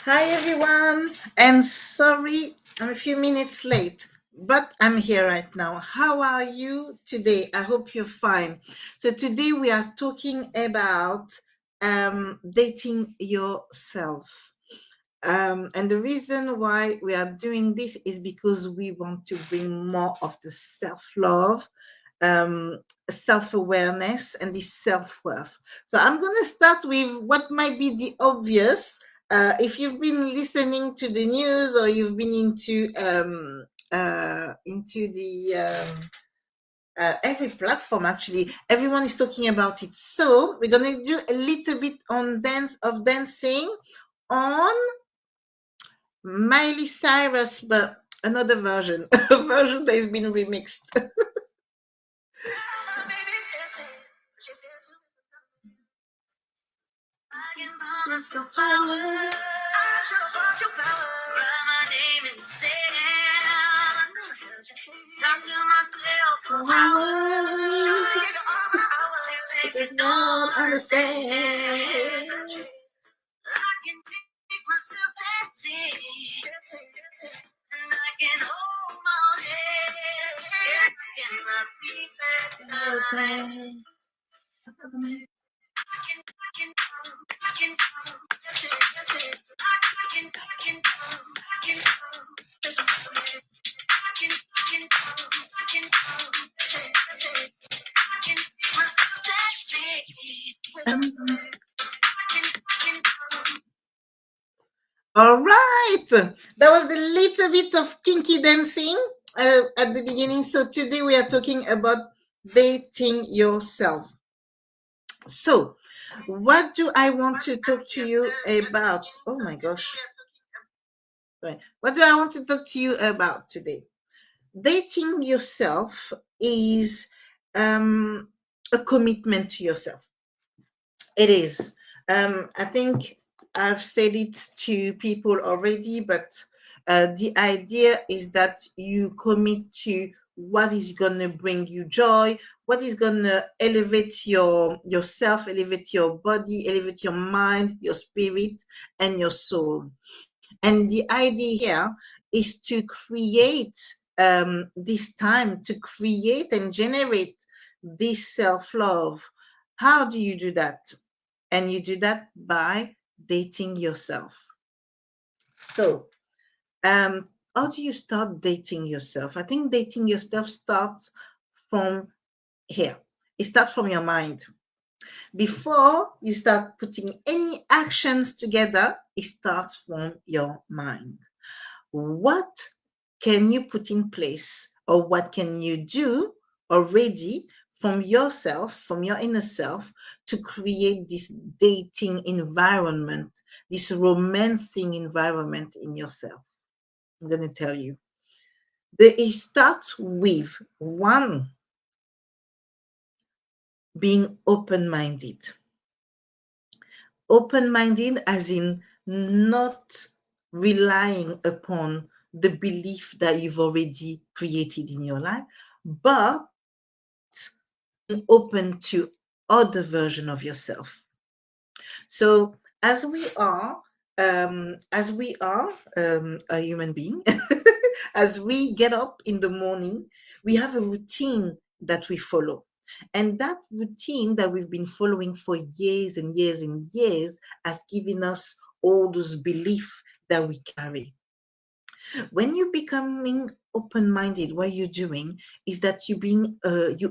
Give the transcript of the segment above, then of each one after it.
Hi everyone, and sorry I'm a few minutes late, but I'm here right now. How are you today? I hope you're fine. So today we are talking about dating yourself. And the reason why we are doing this is because we want to bring more of the self-love, um, self-awareness, and this self-worth. So I'm going to start with what might be the obvious. If you've been listening to the news or you've been into the every platform, actually everyone is talking about it. So we're going to do a little bit on dancing on Miley Cyrus, but another version, a version that has been remixed. Talk to myself for hours. Things you don't understand. I can take myself dancing, and I can hold my head. I cannot be better. All right, that was a little bit of kinky dancing at the beginning. So today we are talking about dating yourself. So, what do I want to talk to you about? Oh my gosh. Right. What do I want to talk to you about today? Dating yourself is a commitment to yourself. It is. I think I've said it to people already, but the idea is that you commit to what is going to bring you joy, what is going to elevate yourself, elevate your body, elevate your mind, your spirit, and your soul. And the idea here is to create this time, to create and generate this self love. How do you do that? And you do that by dating yourself. So, how do you start dating yourself? I think dating yourself starts from here. It starts from your mind. Before you start putting any actions together, it starts from your mind. What can you put in place, or what can you do already from yourself, from your inner self, to create this dating environment, this romancing environment in yourself? I'm going to tell you. It starts with one, being open minded. Open minded, as in not relying upon the belief that you've already created in your life, but open to other version of yourself. So as we are a human being, as we get up in the morning, we have a routine that we follow. And that routine that we've been following for years and years and years has given us all those beliefs that we carry. When you're becoming open-minded, what you're doing is that you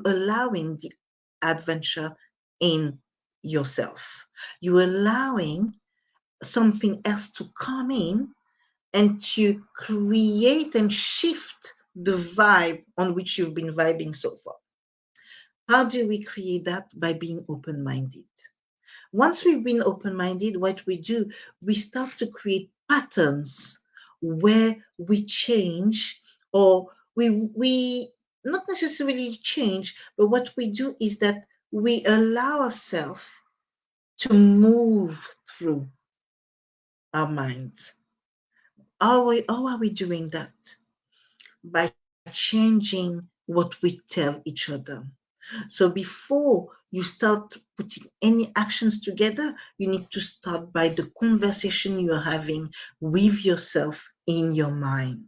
allowing the adventure in yourself. You're allowing something else to come in and to create and shift the vibe on which you've been vibing so far. How do we create that? By being open-minded. Once we've been open-minded, what we do, we start to create patterns where we change, or we not necessarily change, but what we do is that we allow ourselves to move through our minds. How are we doing that? By changing what we tell each other. So before you start putting any actions together, you need to start by the conversation you're having with yourself in your mind.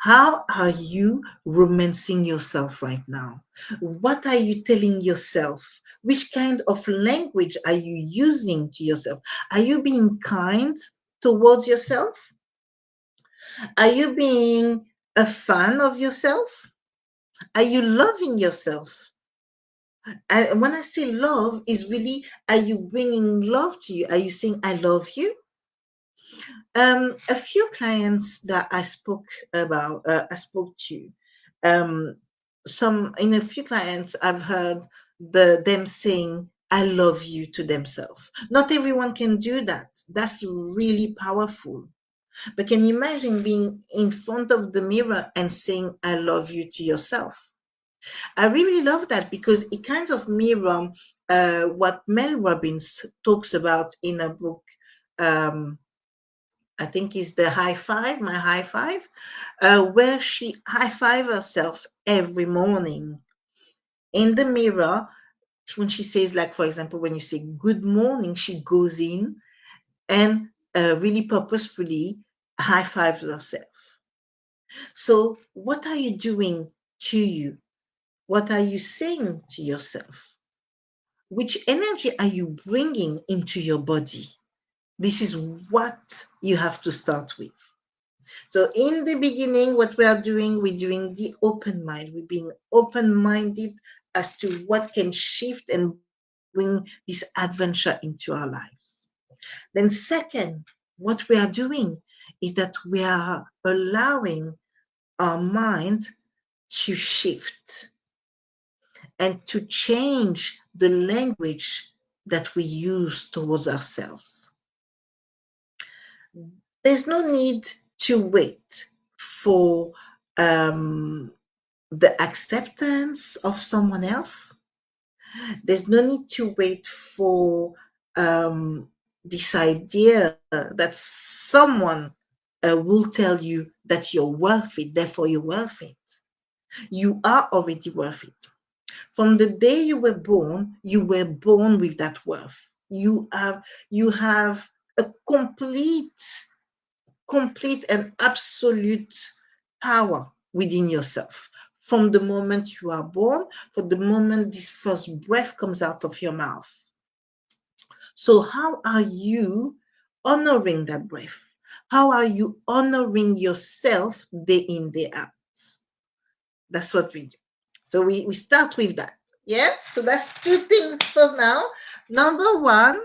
How are you romancing yourself right now? What are you telling yourself? Which kind of language are you using to yourself? Are you being kind towards yourself? Are you being a fan of yourself? Are you loving yourself? And when I say love, is really, are you bringing love to you? Are you saying, I love you? A few clients that I spoke to, um, in a few clients, I've heard them saying, I love you to themselves. Not everyone can do that. That's really powerful. But can you imagine being in front of the mirror and saying, I love you to yourself? I really love that because it kind of mirror what Mel Robbins talks about in a book. Um, I think is the high five, my high five, where she high five herself every morning in the mirror. When she says, like, for example, when you say good morning, she goes in and really purposefully high fives herself. So, what are you doing to you? What are you saying to yourself? Which energy are you bringing into your body? This is what you have to start with. So, in the beginning, what we are doing, we're doing the open mind. We're being open minded as to what can shift and bring this adventure into our lives. Then, second, what we are doing is that we are allowing our mind to shift and to change the language that we use towards ourselves. There's no need to wait for um, the acceptance of someone else. There's no need to wait for this idea that someone will tell you that you're worth it, therefore you're worth it. You are already worth it. From the day you were born with that worth. You have a complete and absolute power within yourself. From the moment you are born, from the moment this first breath comes out of your mouth. So, how are you honoring that breath? How are you honoring yourself day in, day out? That's what we do. So we start with that. Yeah. So that's two things for now. Number one,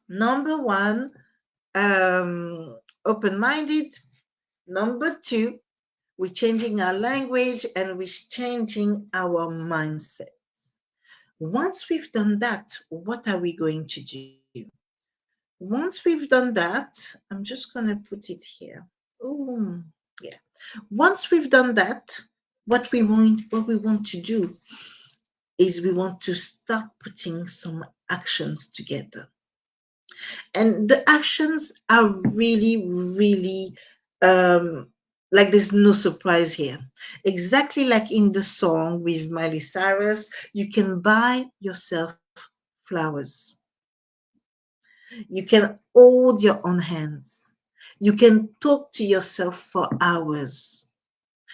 number one, open-minded. Number two, we're changing our language and we're changing our mindset. Once we've done that, what are we going to do? Once we've done that, I'm just going to put it here. Oh, yeah. Once we've done that, what we want to do is we want to start putting some actions together. And the actions are really, really like there's no surprise here. Exactly like in the song with Miley Cyrus, you can buy yourself flowers. You can hold your own hands. You can talk to yourself for hours.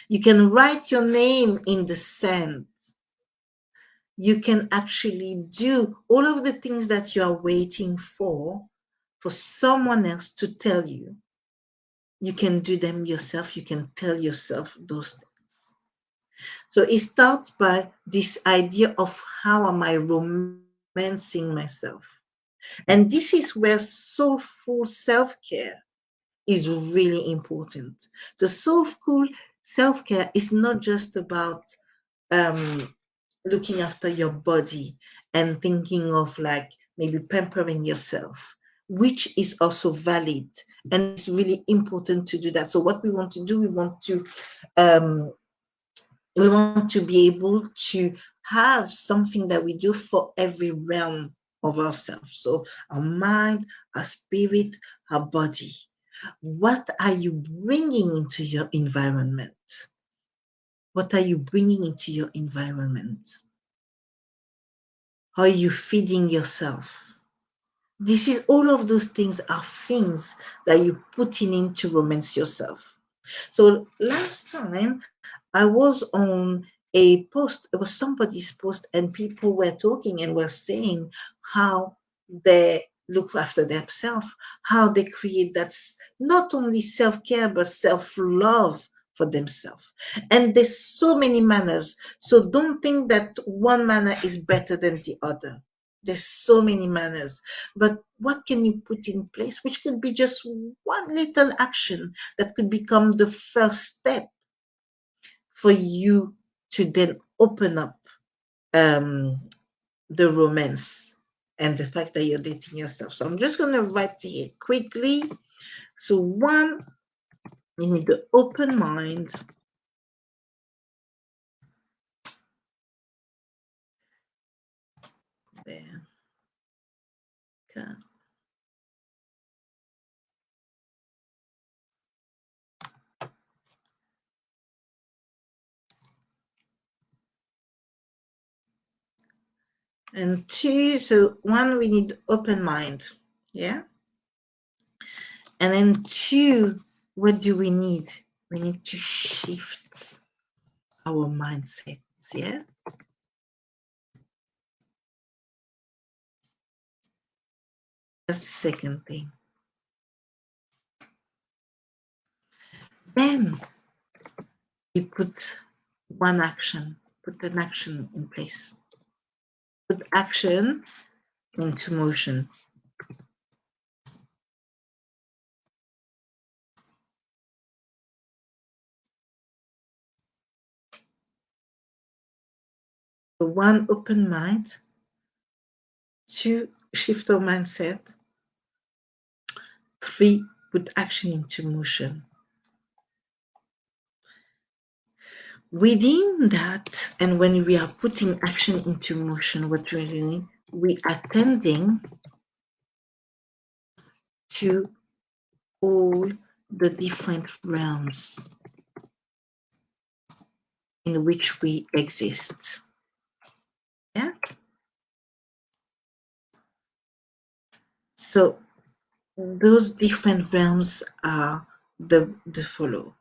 You can write your name in the sand. You can actually do all of the things that you are waiting for someone else to tell you. You can do them yourself. You can tell yourself those things. So it starts by this idea of how am I romancing myself? And this is where soulful self-care is really important. So soulful self-care is not just about um, looking after your body and thinking of like maybe pampering yourself, which is also valid. And it's really important to do that. So what we want to do, um, we want to be able to have something that we do for every realm of ourselves. So our mind, our spirit, our body. What are you bringing into your environment? What are you bringing into your environment? How are you feeding yourself? This is all of those things are things that you putting in to romance yourself. So last time I was on a post, it was somebody's post, and people were talking and were saying how they look after themselves, how they create not only self-care but self-love for themselves. And there's so many manners. So don't think that one manner is better than the other. There's so many manners. But what can you put in place, which could be just one little action that could become the first step for you to then open up um, the romance and the fact that you're dating yourself. So I'm just going to write it quickly. So one, you need the open mind. There. Okay. And two, so one, we need open mind. Yeah. And then two, what do we need? We need to shift our mindsets. Yeah. That's the second thing. Then you put put an action in place. Put action into motion. So one, open mind. Two, shift our mindset. Three, put action into motion. Within that, and when we are putting action into motion, what we're doing, we are tending to all the different realms in which we exist. Yeah. So those different realms are the follow: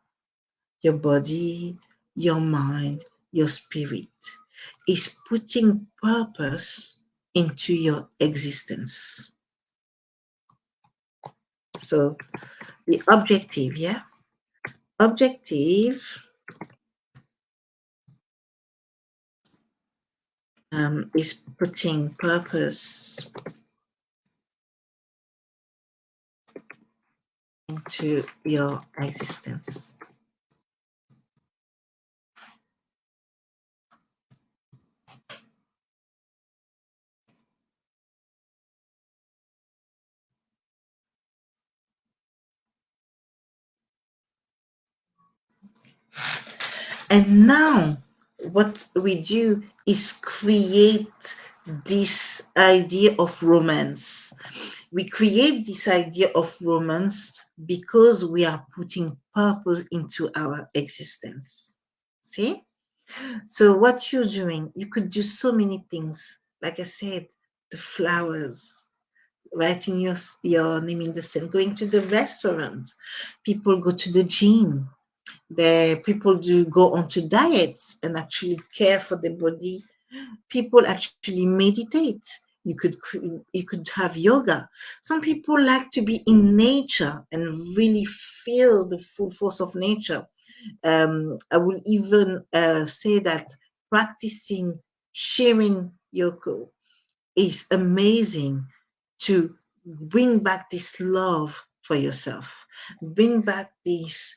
your body, your mind, your spirit. Is putting purpose into your existence. So the objective, yeah, objective is putting purpose into your existence. And now what we do is create this idea of romance. We create this idea of romance because we are putting purpose into our existence. See? So what you're doing, you could do so many things. Like I said, the flowers, writing your name in the sand, going to the restaurant. People go to the gym. The people do go onto diets and actually care for their body. People actually meditate. You could have yoga. Some people like to be in nature and really feel the full force of nature. I will even say that practicing sharing yoko is amazing to bring back this love for yourself, bring back this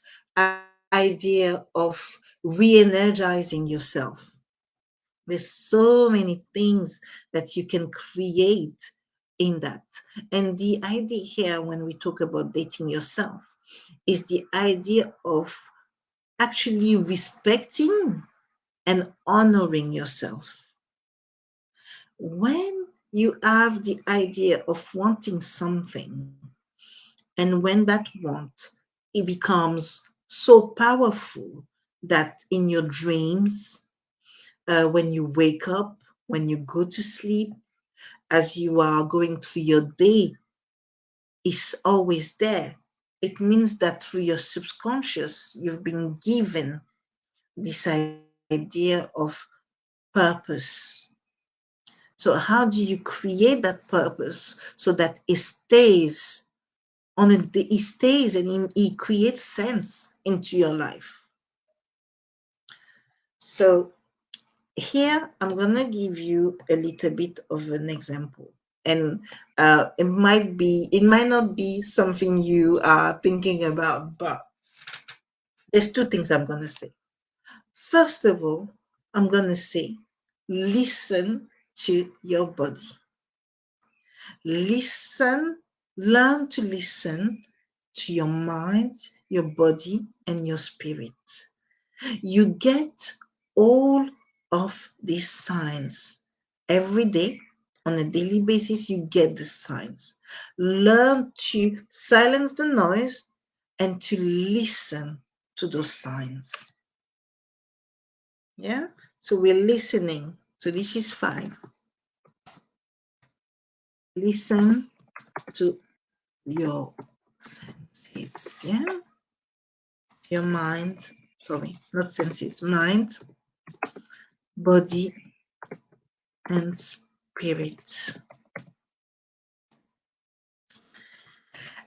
idea of re-energizing yourself. There's so many things that you can create in that. And the idea here, when we talk about dating yourself, is the idea of actually respecting and honoring yourself. When you have the idea of wanting something, and when that want, it becomes so powerful that in your dreams, when you wake up, when you go to sleep, as you are going through your day is always there. It means that through your subconscious, you've been given this idea of purpose. So how do you create that purpose so that it stays it stays and it creates sense into your life? So here I'm gonna give you a little bit of an example, and it might not be something you are thinking about, but there's two things I'm gonna say. First of all, I'm gonna say, listen to your body. Listen, learn to listen to your mind, your body, and your spirit. You get all of these signs every day. On a daily basis, you get the signs. Learn to silence the noise and to listen to those signs. Yeah? So we're listening. So this is 5. Listen to your senses. Yeah? Your mind, sorry, not senses, mind, body, and spirit.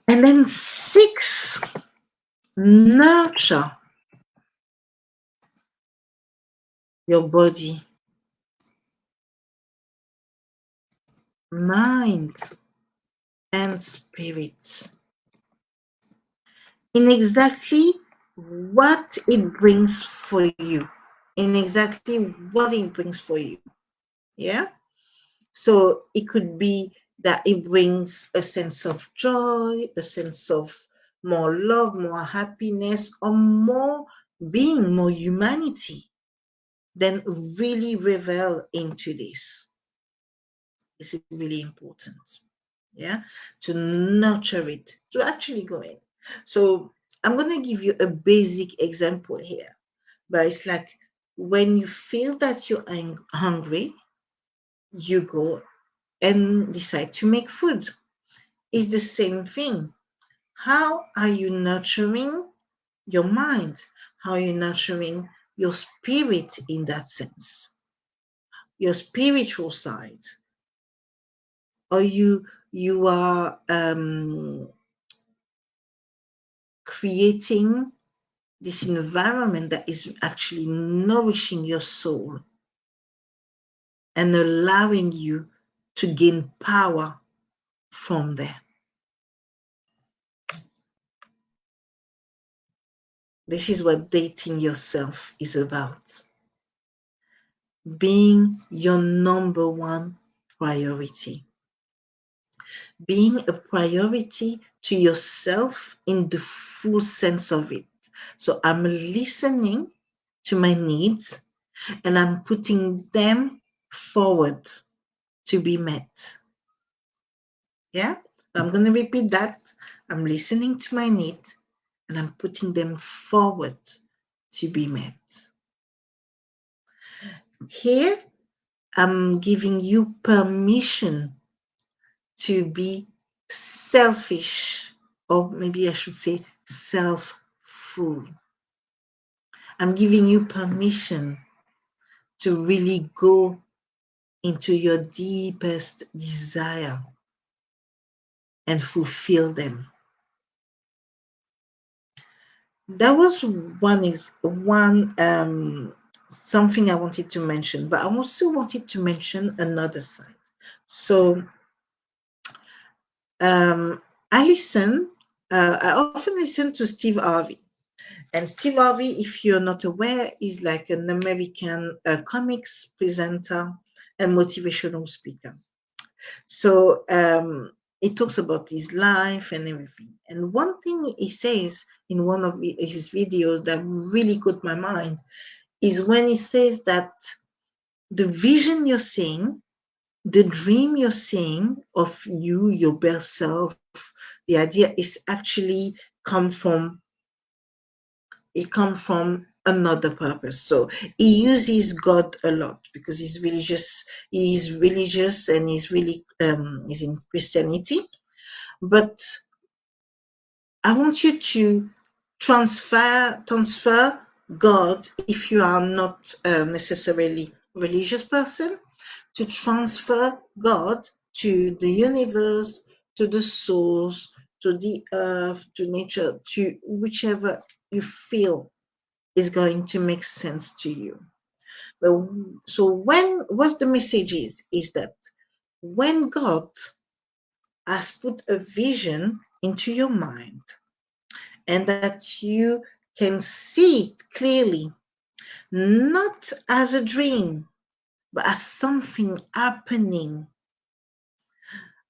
And then 6, nurture your body, mind, and spirit in exactly what it brings for you. In exactly what it brings for you. Yeah? So it could be that it brings a sense of joy, a sense of more love, more happiness, or more being, more humanity. Then really revel into this. It's really important. Yeah, to nurture it, to actually go in. So I'm going to give you a basic example here, but it's like when you feel that you're hungry, you go and decide to make food. It's the same thing. How are you nurturing your mind? How are you nurturing your spirit in that sense? Your spiritual side? Or you are creating this environment that is actually nourishing your soul and allowing you to gain power from there. This is what dating yourself is about. Being your number one priority. Being a priority to yourself in the full sense of it. So I'm listening to my needs and I'm putting them forward to be met. Yeah? I'm going to repeat that. I'm listening to my needs and I'm putting them forward to be met. Here, I'm giving you permission to be selfish, or maybe I should say self-full. I'm giving you permission to really go into your deepest desire and fulfill them. That was one something I wanted to mention, but I also wanted to mention another side. So I often listen to Steve Harvey. And Steve Harvey, if you're not aware, is like an American comics presenter and motivational speaker. So he talks about his life and everything. And one thing he says in one of his videos that really caught my mind is when he says that the vision you're seeing, the dream you're seeing of you, your best self, the idea is actually come from another purpose. So he uses God a lot because he's religious. He's religious and he's in Christianity. But I want you to transfer God, if you are not necessarily religious person, to transfer God to the universe, to the source, to the earth, to nature, to whichever you feel is going to make sense to you. But, so what the message is that when God has put a vision into your mind and that you can see it clearly, not as a dream, but as something happening,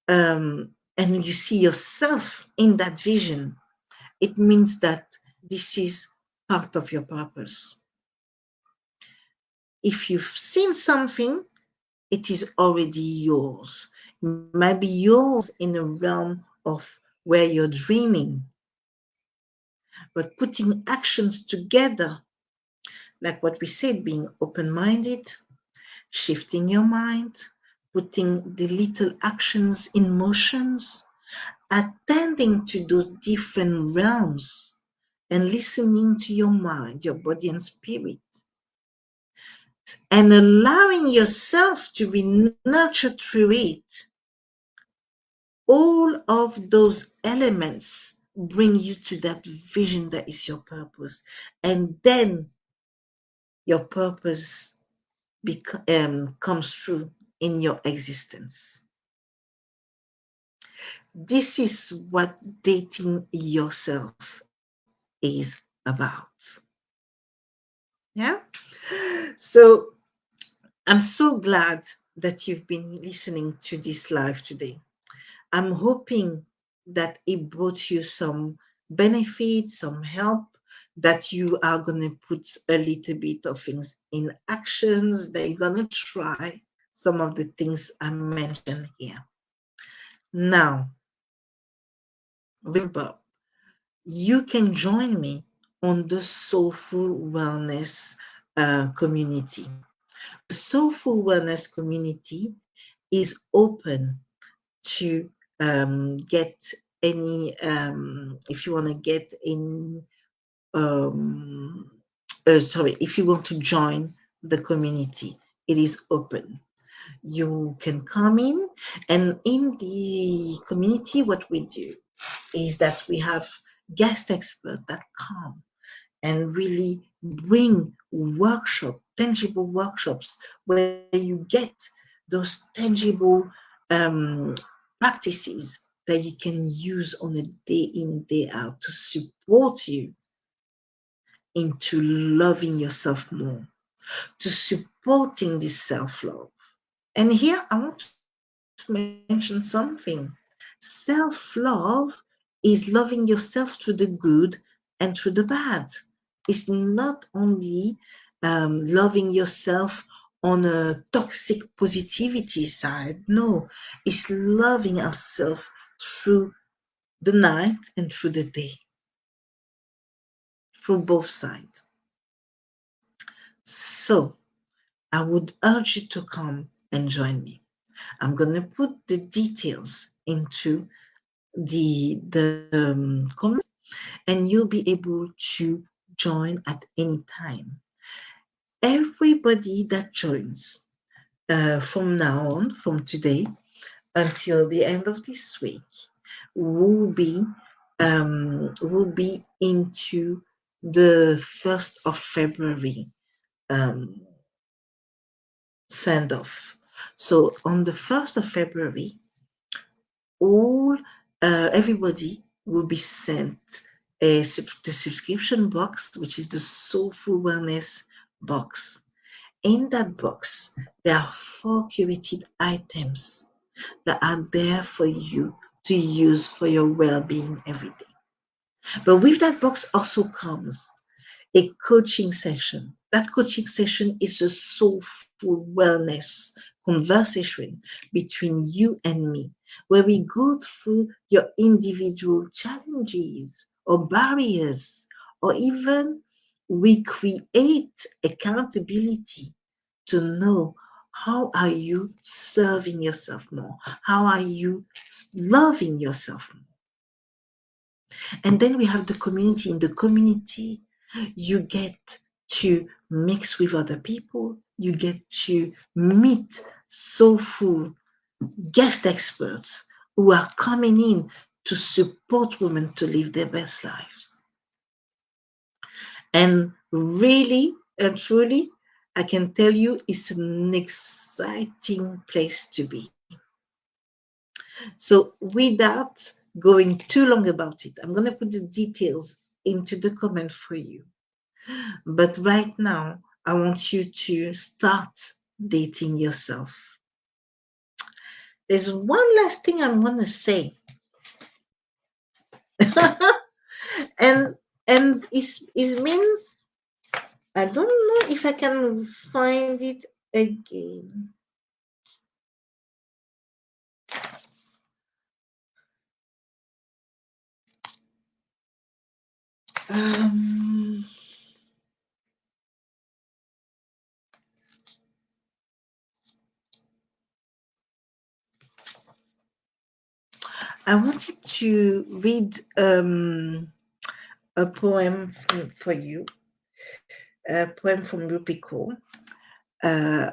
and you see yourself in that vision, it means that this is part of your purpose. If you've seen something, it is already yours. It might be yours in a realm of where you're dreaming, but putting actions together, like what we said, being open-minded, shifting your mind, putting the little actions in motions, attending to those different realms, and listening to your mind, your body and spirit, and allowing yourself to be nurtured through it. All of those elements bring you to that vision that is your purpose. And then your purpose comes through in your existence. This is what dating yourself is about. Yeah? So I'm so glad that you've been listening to this live today. I'm hoping that it brought you some benefit, some help, that you are going to put a little bit of things in actions, that you're going to try some of the things I mentioned here. Now, remember, you can join me on the Soulful Wellness community. The Soulful Wellness community is open to get any, if you want to get any, if you want to join the community, it is open. You can come in, and in the community, what we do is that we have guest experts that come and really bring tangible workshops, where you get those tangible practices that you can use on a day in, day out to support you into loving yourself more, to supporting this self-love. And here I want to mention something. Self-love is loving yourself through the good and through the bad. It's not only loving yourself on a toxic positivity side. No, it's loving ourselves through the night and through the day, through both sides. So I would urge you to come and join me. I'm going to put the details into the comments, and you'll be able to join at any time. Everybody that joins from now on, from today until the end of this week, will be into the 1st of February send off. So on the 1st of February, all everybody will be sent the subscription box, which is the Soulful Wellness box. In that box, there are 4 curated items that are there for you to use for your well-being every day. But with that box also comes a coaching session. That coaching session is a soulful wellness conversation between you and me, where we go through your individual challenges or barriers, or even we create accountability to know how are you serving yourself more? How are you loving yourself more? And then we have the community. In the community, you get to mix with other people. You get to meet soulful guest experts who are coming in to support women to live their best lives. And really and truly, I can tell you it's an exciting place to be. So, without going too long about it, I'm going to put the details into the comment for you. But right now, I want you to start dating yourself. There's one last thing I'm going to say. and it's mean I don't know if I can find it again. Um, I wanted to read a poem for you, a poem from Rupiko, uh,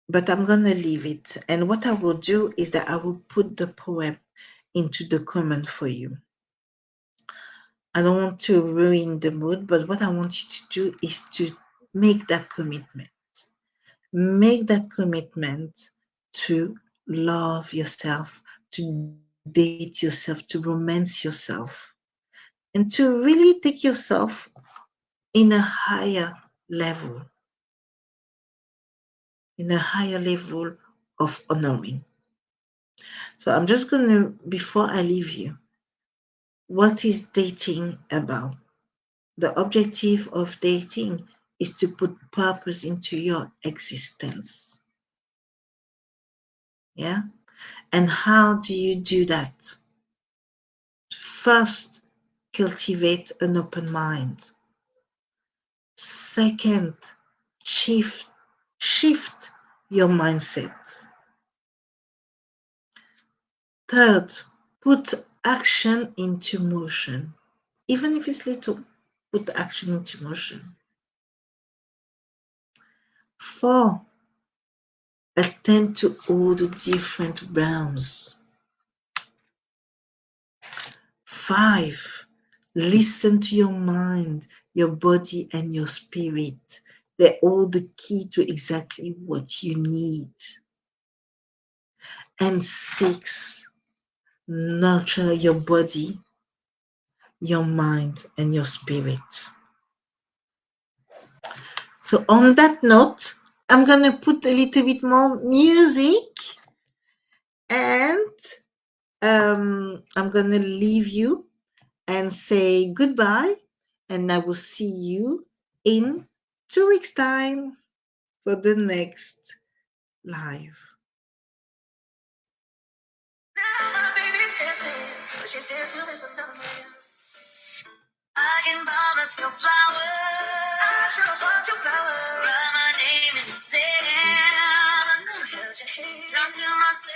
but I'm gonna leave it. And what I will do is that I will put the poem into the comment for you. I don't want to ruin the mood, but what I want you to do is to make that commitment. Make that commitment to love yourself, to date yourself, to romance yourself, and to really take yourself in a higher level, in a higher level of honoring. So I'm just going to, before I leave you, what is dating about? The objective of dating is to put purpose into your existence. Yeah? And how do you do that? First, cultivate an open mind. Second, shift your mindset. Third, put action into motion. Even if it's little, put action into motion. 4, attend to all the different realms. 5, listen to your mind, your body, and your spirit. They're all the key to exactly what you need. And 6, nurture your body, your mind, and your spirit. So, on that note, I'm going to put a little bit more music and I'm going to leave you and say goodbye. And I will see you in 2 weeks' time for the next live. Now my baby's dancing, but she's dancing with another man. I can buy myself flowers. I should have bought you flowers. Write my name in the sand. Talk to myself.